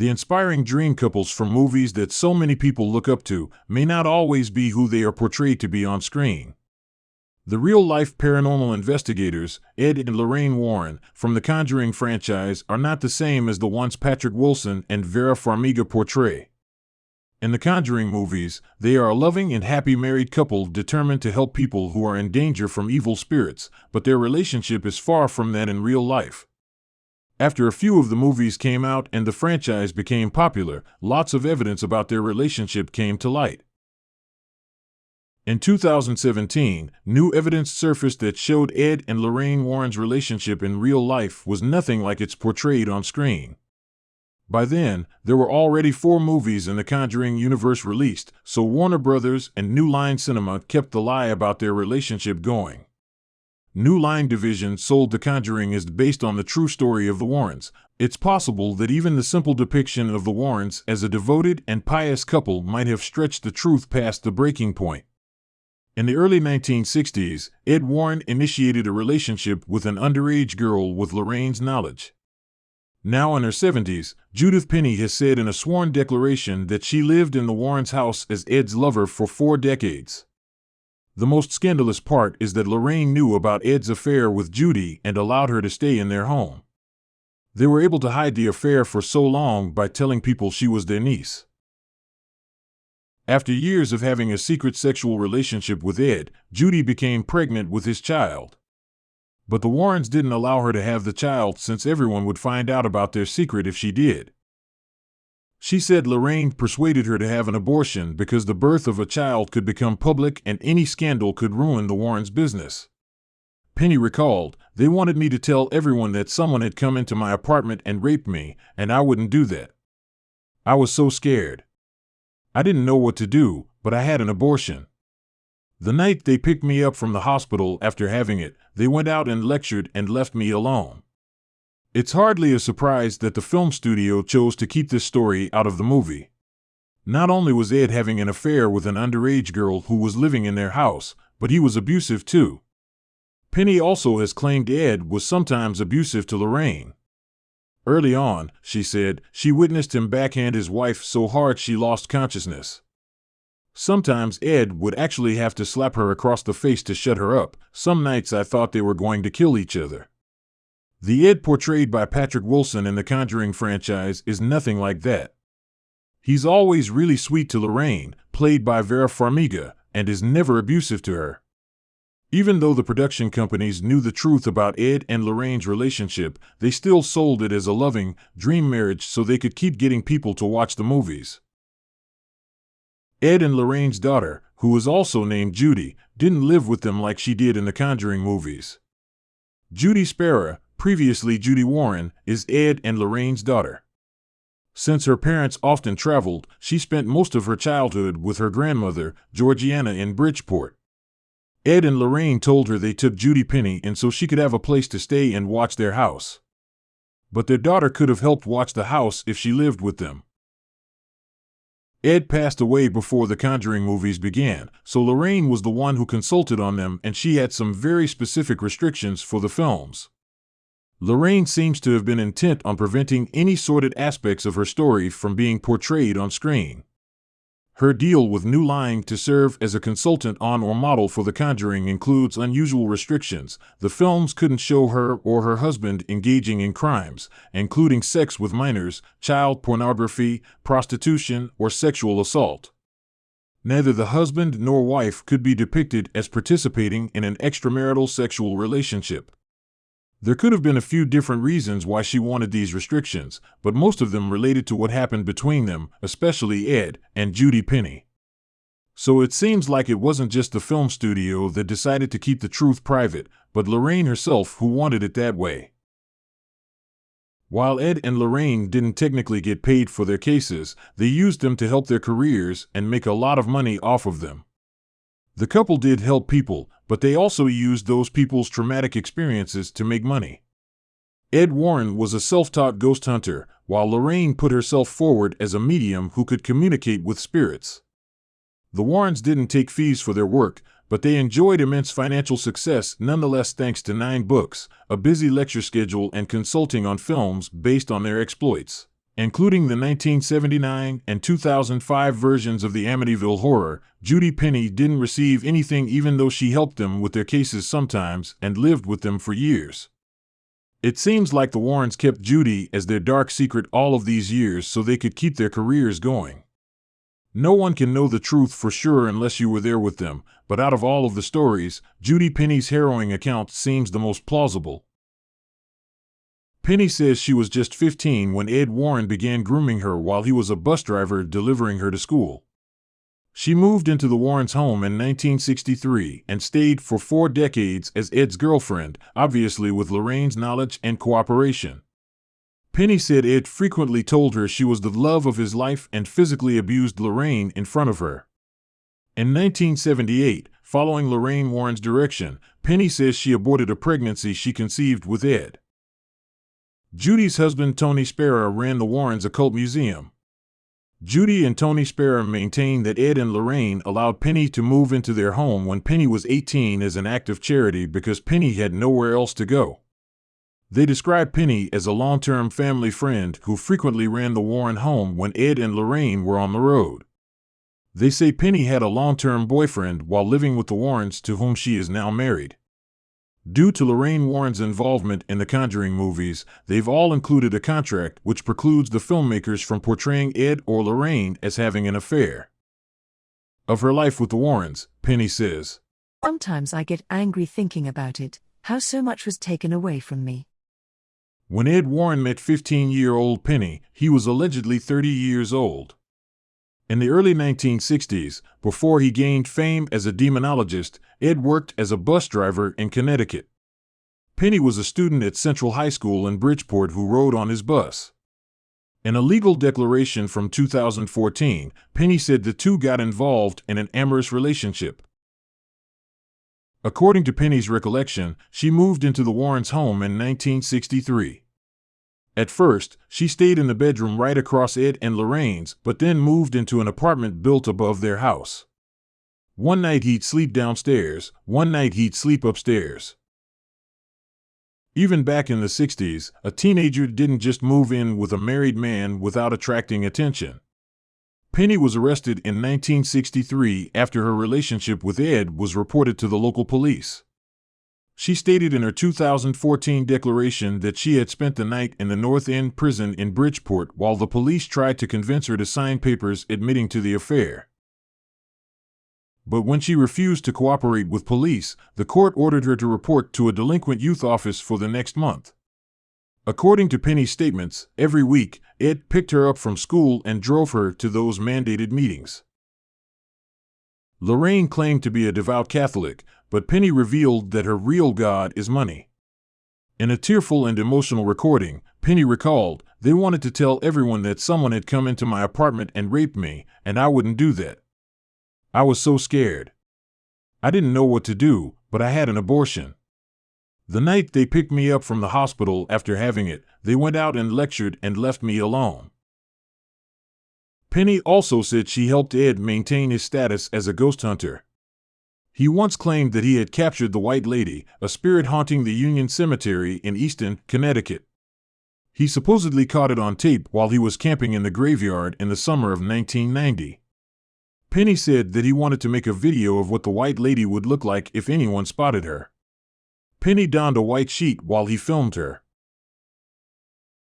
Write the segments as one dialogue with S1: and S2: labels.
S1: The inspiring dream couples from movies that so many people look up to may not always be who they are portrayed to be on screen. The real-life paranormal investigators, Ed and Lorraine Warren, from the Conjuring franchise are not the same as the ones Patrick Wilson and Vera Farmiga portray. In the Conjuring movies, they are a loving and happy married couple determined to help people who are in danger from evil spirits, but their relationship is far from that in real life. After a few of the movies came out and the franchise became popular, lots of evidence about their relationship came to light. In 2017, new evidence surfaced that showed Ed and Lorraine Warren's relationship in real life was nothing like it's portrayed on screen. By then, there were already 4 movies in the Conjuring universe released, so Warner Brothers and New Line Cinema kept the lie about their relationship going. New Line Division sold The Conjuring as based on the true story of the Warrens. It's possible that even the simple depiction of the Warrens as a devoted and pious couple might have stretched the truth past the breaking point. In the early 1960s, Ed Warren initiated a relationship with an underage girl with Lorraine's knowledge. Now in her 70s, Judith Penny has said in a sworn declaration that she lived in the Warrens' house as Ed's lover for 4 decades. The most scandalous part is that Lorraine knew about Ed's affair with Judy and allowed her to stay in their home. They were able to hide the affair for so long by telling people she was their niece. After years of having a secret sexual relationship with Ed, Judy became pregnant with his child. But the Warrens didn't allow her to have the child since everyone would find out about their secret if she did. She said Lorraine persuaded her to have an abortion because the birth of a child could become public and any scandal could ruin the Warrens' business. Penny recalled, "They wanted me to tell everyone that someone had come into my apartment and raped me, and I wouldn't do that. I was so scared. I didn't know what to do, but I had an abortion. The night they picked me up from the hospital after having it, they went out and lectured and left me alone." It's hardly a surprise that the film studio chose to keep this story out of the movie. Not only was Ed having an affair with an underage girl who was living in their house, but he was abusive too. Penny also has claimed Ed was sometimes abusive to Lorraine. Early on, she said, she witnessed him backhand his wife so hard she lost consciousness. Sometimes Ed would actually have to slap her across the face to shut her up. Some nights I thought they were going to kill each other. The Ed portrayed by Patrick Wilson in the Conjuring franchise is nothing like that. He's always really sweet to Lorraine, played by Vera Farmiga, and is never abusive to her. Even though the production companies knew the truth about Ed and Lorraine's relationship, they still sold it as a loving, dream marriage so they could keep getting people to watch the movies. Ed and Lorraine's daughter, who was also named Judy, didn't live with them like she did in the Conjuring movies. Judy Spera, previously Judy Warren, is Ed and Lorraine's daughter. Since her parents often traveled, she spent most of her childhood with her grandmother, Georgiana, in Bridgeport. Ed and Lorraine told her they took Judy Penny in so she could have a place to stay and watch their house. But their daughter could have helped watch the house if she lived with them. Ed passed away before the Conjuring movies began, so Lorraine was the one who consulted on them, and she had some very specific restrictions for the films. Lorraine seems to have been intent on preventing any sordid aspects of her story from being portrayed on screen. Her deal with New Line to serve as a consultant on or model for The Conjuring includes unusual restrictions. The films couldn't show her or her husband engaging in crimes, including sex with minors, child pornography, prostitution, or sexual assault. Neither the husband nor wife could be depicted as participating in an extramarital sexual relationship. There could have been a few different reasons why she wanted these restrictions, but most of them related to what happened between them, especially Ed and Judy Penny. So it seems like it wasn't just the film studio that decided to keep the truth private, but Lorraine herself who wanted it that way. While Ed and Lorraine didn't technically get paid for their cases, they used them to help their careers and make a lot of money off of them. The couple did help people, but they also used those people's traumatic experiences to make money. Ed Warren was a self-taught ghost hunter, while Lorraine put herself forward as a medium who could communicate with spirits. The Warrens didn't take fees for their work, but they enjoyed immense financial success nonetheless thanks to 9 books, a busy lecture schedule, and consulting on films based on their exploits. Including the 1979 and 2005 versions of the Amityville Horror, Judy Penny didn't receive anything even though she helped them with their cases sometimes and lived with them for years. It seems like the Warrens kept Judy as their dark secret all of these years so they could keep their careers going. No one can know the truth for sure unless you were there with them, but out of all of the stories, Judy Penny's harrowing account seems the most plausible. Penny says she was just 15 when Ed Warren began grooming her while he was a bus driver delivering her to school. She moved into the Warrens' home in 1963 and stayed for 4 decades as Ed's girlfriend, obviously with Lorraine's knowledge and cooperation. Penny said Ed frequently told her she was the love of his life and physically abused Lorraine in front of her. In 1978, following Lorraine Warren's direction, Penny says she aborted a pregnancy she conceived with Ed. Judy's husband Tony Spera ran the Warrens Occult Museum. Judy and Tony Spera maintained that Ed and Lorraine allowed Penny to move into their home when Penny was 18 as an act of charity because Penny had nowhere else to go. They described Penny as a long-term family friend who frequently ran the Warren home when Ed and Lorraine were on the road. They say Penny had a long-term boyfriend while living with the Warrens to whom she is now married. Due to Lorraine Warren's involvement in the Conjuring movies, they've all included a contract which precludes the filmmakers from portraying Ed or Lorraine as having an affair. Of her life with the Warrens, Penny says,
S2: "Sometimes I get angry thinking about it, how so much was taken away from me."
S1: When Ed Warren met 15-year-old Penny, he was allegedly 30 years old. In the early 1960s, before he gained fame as a demonologist, Ed worked as a bus driver in Connecticut. Penny was a student at Central High School in Bridgeport who rode on his bus. In a legal declaration from 2014, Penny said the two got involved in an amorous relationship. According to Penny's recollection, she moved into the Warrens' home in 1963. At first, she stayed in the bedroom right across Ed and Lorraine's, but then moved into an apartment built above their house. One night he'd sleep downstairs, one night he'd sleep upstairs. Even back in the 60s, a teenager didn't just move in with a married man without attracting attention. Penny was arrested in 1963 after her relationship with Ed was reported to the local police. She stated in her 2014 declaration that she had spent the night in the North End prison in Bridgeport while the police tried to convince her to sign papers admitting to the affair. But when she refused to cooperate with police, the court ordered her to report to a delinquent youth office for the next month. According to Penny's statements, every week, Ed picked her up from school and drove her to those mandated meetings. Lorraine claimed to be a devout Catholic, but Penny revealed that her real God is money. In a tearful and emotional recording, Penny recalled, "They wanted to tell everyone that someone had come into my apartment and raped me, and I wouldn't do that. I was so scared. I didn't know what to do, but I had an abortion. The night they picked me up from the hospital after having it, they went out and lectured and left me alone." Penny also said she helped Ed maintain his status as a ghost hunter. He once claimed that he had captured the White Lady, a spirit haunting the Union Cemetery in Easton, Connecticut. He supposedly caught it on tape while he was camping in the graveyard in the summer of 1990. Penny said that he wanted to make a video of what the White Lady would look like if anyone spotted her. Penny donned a white sheet while he filmed her.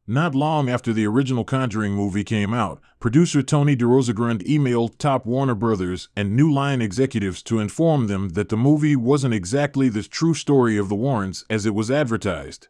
S1: Not long after the original Conjuring movie came out, producer Tony DeRosagrund emailed top Warner Brothers and New Line executives to inform them that the movie wasn't exactly the true story of the Warrens as it was advertised.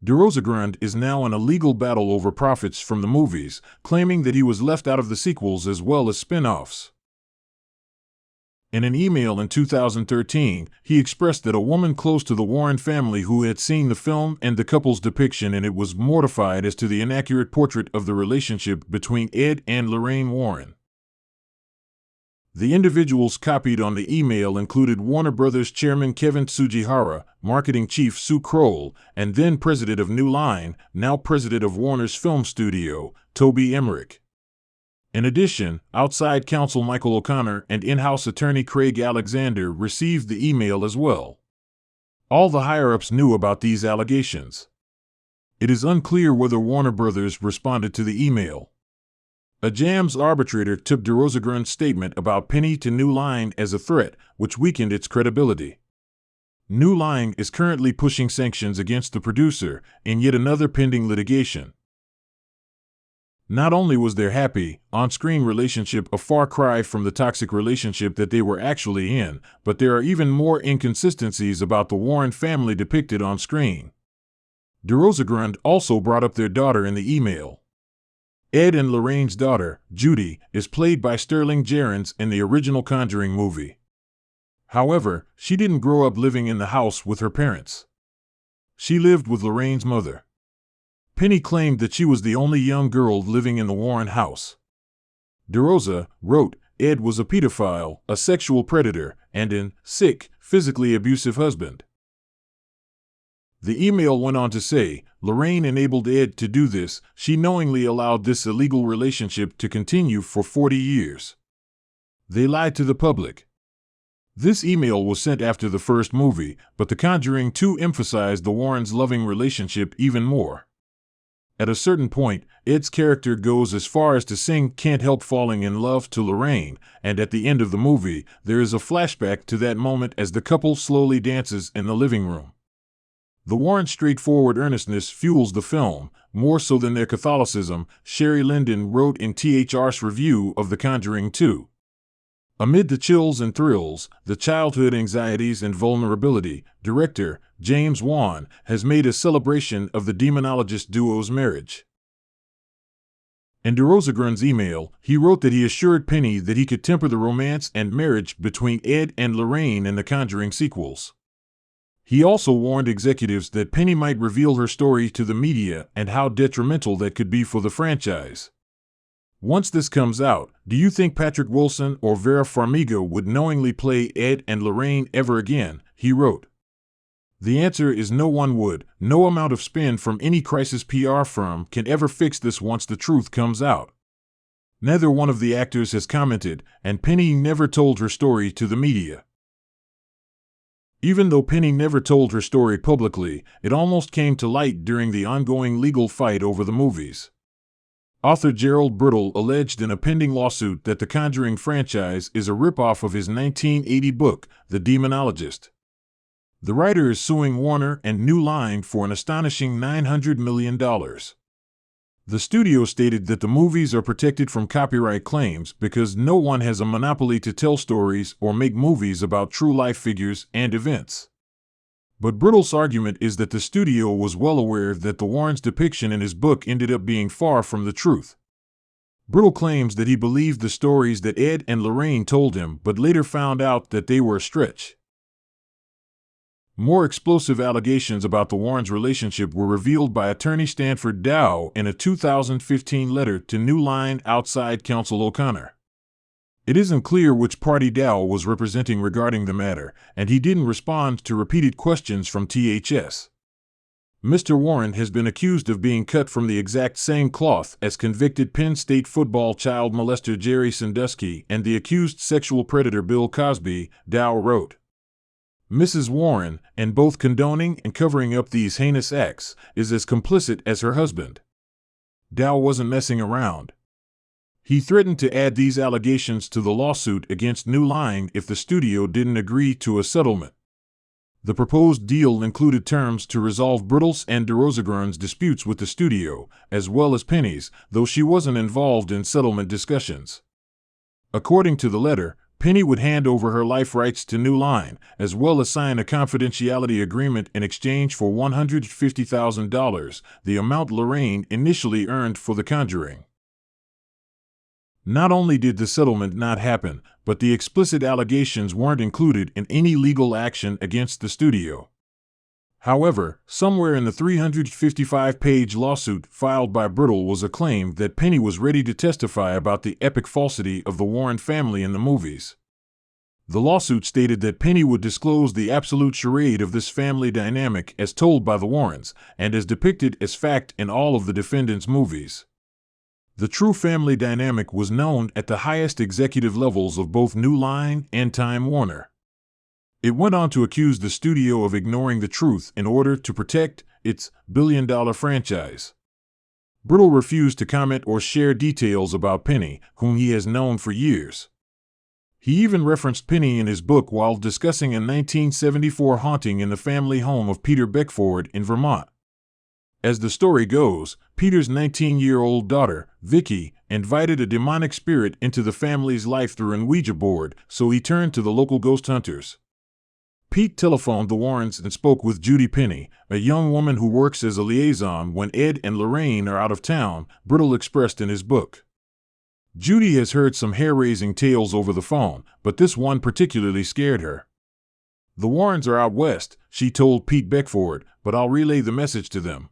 S1: DeRosagrund is now in a legal battle over profits from the movies, claiming that he was left out of the sequels as well as spin-offs. In an email in 2013, he expressed that a woman close to the Warren family who had seen the film and the couple's depiction in it was mortified as to the inaccurate portrait of the relationship between Ed and Lorraine Warren. The individuals copied on the email included Warner Brothers chairman Kevin Tsujihara, marketing chief Sue Kroll, and then president of New Line, now president of Warner's film studio, Toby Emmerich. In addition, outside counsel Michael O'Connor and in-house attorney Craig Alexander received the email as well. All the higher-ups knew about these allegations. It is unclear whether Warner Brothers responded to the email. A JAMS arbitrator took de Rosegren's statement about Penny to New Line as a threat, which weakened its credibility. New Line is currently pushing sanctions against the producer in yet another pending litigation. Not only was their happy, on-screen relationship a far cry from the toxic relationship that they were actually in, but there are even more inconsistencies about the Warren family depicted on screen. De Rosegren also brought up their daughter in the email. Ed and Lorraine's daughter, Judy, is played by Sterling Jarrens in the original Conjuring movie. However, she didn't grow up living in the house with her parents. She lived with Lorraine's mother. Penny claimed that she was the only young girl living in the Warren house. De Rosa wrote, Ed was a pedophile, a sexual predator, and an sick, physically abusive husband. The email went on to say, Lorraine enabled Ed to do this. She knowingly allowed this illegal relationship to continue for 40 years. They lied to the public. This email was sent after the first movie, but The Conjuring 2 emphasized the Warrens' loving relationship even more. At a certain point, Ed's character goes as far as to sing Can't Help Falling in Love to Lorraine, and at the end of the movie, there is a flashback to that moment as the couple slowly dances in the living room. The Warrens' straightforward earnestness fuels the film, more so than their Catholicism, Sherry Linden wrote in THR's review of The Conjuring 2. Amid the chills and thrills, the childhood anxieties and vulnerability, director James Wan has made a celebration of the demonologist duo's marriage. In de Rosegren's email, he wrote that he assured Penny that he could temper the romance and marriage between Ed and Lorraine in the Conjuring sequels. He also warned executives that Penny might reveal her story to the media and how detrimental that could be for the franchise. Once this comes out, do you think Patrick Wilson or Vera Farmiga would knowingly play Ed and Lorraine ever again? He wrote. The answer is no one would. No amount of spin from any crisis PR firm can ever fix this once the truth comes out. Neither one of the actors has commented, and Penny never told her story to the media. Even though Penny never told her story publicly, it almost came to light during the ongoing legal fight over the movies. Author Gerald Brittle alleged in a pending lawsuit that the Conjuring franchise is a ripoff of his 1980 book, The Demonologist. The writer is suing Warner and New Line for an astonishing $900 million. The studio stated that the movies are protected from copyright claims because no one has a monopoly to tell stories or make movies about true-life figures and events. But Brittle's argument is that the studio was well aware that the Warrens' depiction in his book ended up being far from the truth. Brittle claims that he believed the stories that Ed and Lorraine told him, but later found out that they were a stretch. More explosive allegations about the Warrens' relationship were revealed by attorney Stanford Dow in a 2015 letter to New Line outside counsel O'Connor. It isn't clear which party Dow was representing regarding the matter, and he didn't respond to repeated questions from THS. Mr. Warren has been accused of being cut from the exact same cloth as convicted Penn State football child molester Jerry Sandusky and the accused sexual predator Bill Cosby, Dow wrote. Mrs. Warren, in both condoning and covering up these heinous acts, is as complicit as her husband. Dow wasn't messing around. He threatened to add these allegations to the lawsuit against New Line if the studio didn't agree to a settlement. The proposed deal included terms to resolve Brittle's and de Rosegren's disputes with the studio, as well as Penny's, though she wasn't involved in settlement discussions. According to the letter, Penny would hand over her life rights to New Line, as well as sign a confidentiality agreement in exchange for $150,000, the amount Lorraine initially earned for The Conjuring. Not only did the settlement not happen, but the explicit allegations weren't included in any legal action against the studio. However, somewhere in the 355-page lawsuit filed by Brittle was a claim that Penny was ready to testify about the epic falsity of the Warren family in the movies. The lawsuit stated that Penny would disclose the absolute charade of this family dynamic as told by the Warrens, and as depicted as fact in all of the defendants' movies. The true family dynamic was known at the highest executive levels of both New Line and Time Warner. It went on to accuse the studio of ignoring the truth in order to protect its billion-dollar franchise. Brittle refused to comment or share details about Penny, whom he has known for years. He even referenced Penny in his book while discussing a 1974 haunting in the family home of Peter Beckford in Vermont. As the story goes, Peter's 19-year-old daughter, Vicky, invited a demonic spirit into the family's life through an Ouija board, so he turned to the local ghost hunters. Pete telephoned the Warrens and spoke with Judy Penny, a young woman who works as a liaison when Ed and Lorraine are out of town, Brittle expressed in his book. Judy has heard some hair-raising tales over the phone, but this one particularly scared her. The Warrens are out west, she told Pete Beckford, but I'll relay the message to them.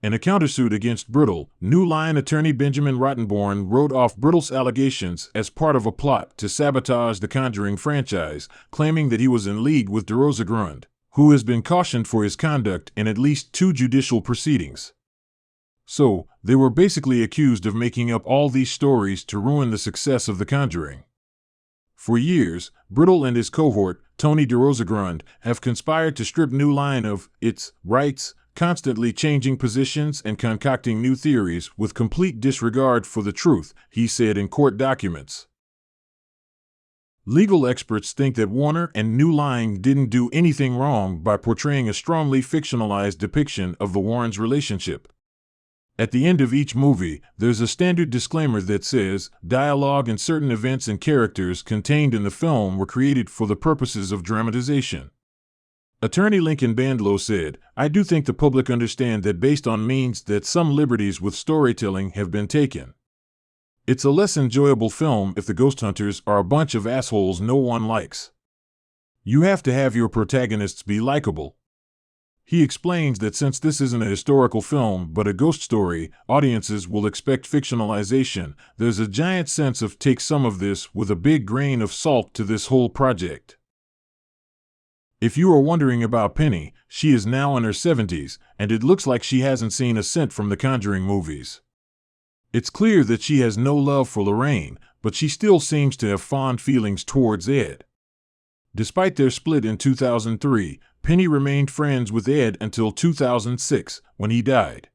S1: In a countersuit against Brittle, New Line attorney Benjamin Rottenborn wrote off Brittle's allegations as part of a plot to sabotage the Conjuring franchise, claiming that he was in league with de Rosegrund, who has been cautioned for his conduct in at least 2 judicial proceedings. So, they were basically accused of making up all these stories to ruin the success of The Conjuring. For years, Brittle and his cohort, Tony de Rosegrund, have conspired to strip New Line of its rights, constantly changing positions and concocting new theories with complete disregard for the truth, he said in court documents. Legal experts think that Warner and New Line didn't do anything wrong by portraying a strongly fictionalized depiction of the Warrens' relationship. At the end of each movie, there's a standard disclaimer that says, dialogue and certain events and characters contained in the film were created for the purposes of dramatization. Attorney Lincoln Bandlow said, I do think the public understand that based on means that some liberties with storytelling have been taken. It's a less enjoyable film if the ghost hunters are a bunch of assholes no one likes. You have to have your protagonists be likable. He explains that since this isn't a historical film but a ghost story, audiences will expect fictionalization. There's a giant sense of take some of this with a big grain of salt to this whole project. If you are wondering about Penny, she is now in her 70s, and it looks like she hasn't seen a cent from the Conjuring movies. It's clear that she has no love for Lorraine, but she still seems to have fond feelings towards Ed. Despite their split in 2003, Penny remained friends with Ed until 2006, when he died.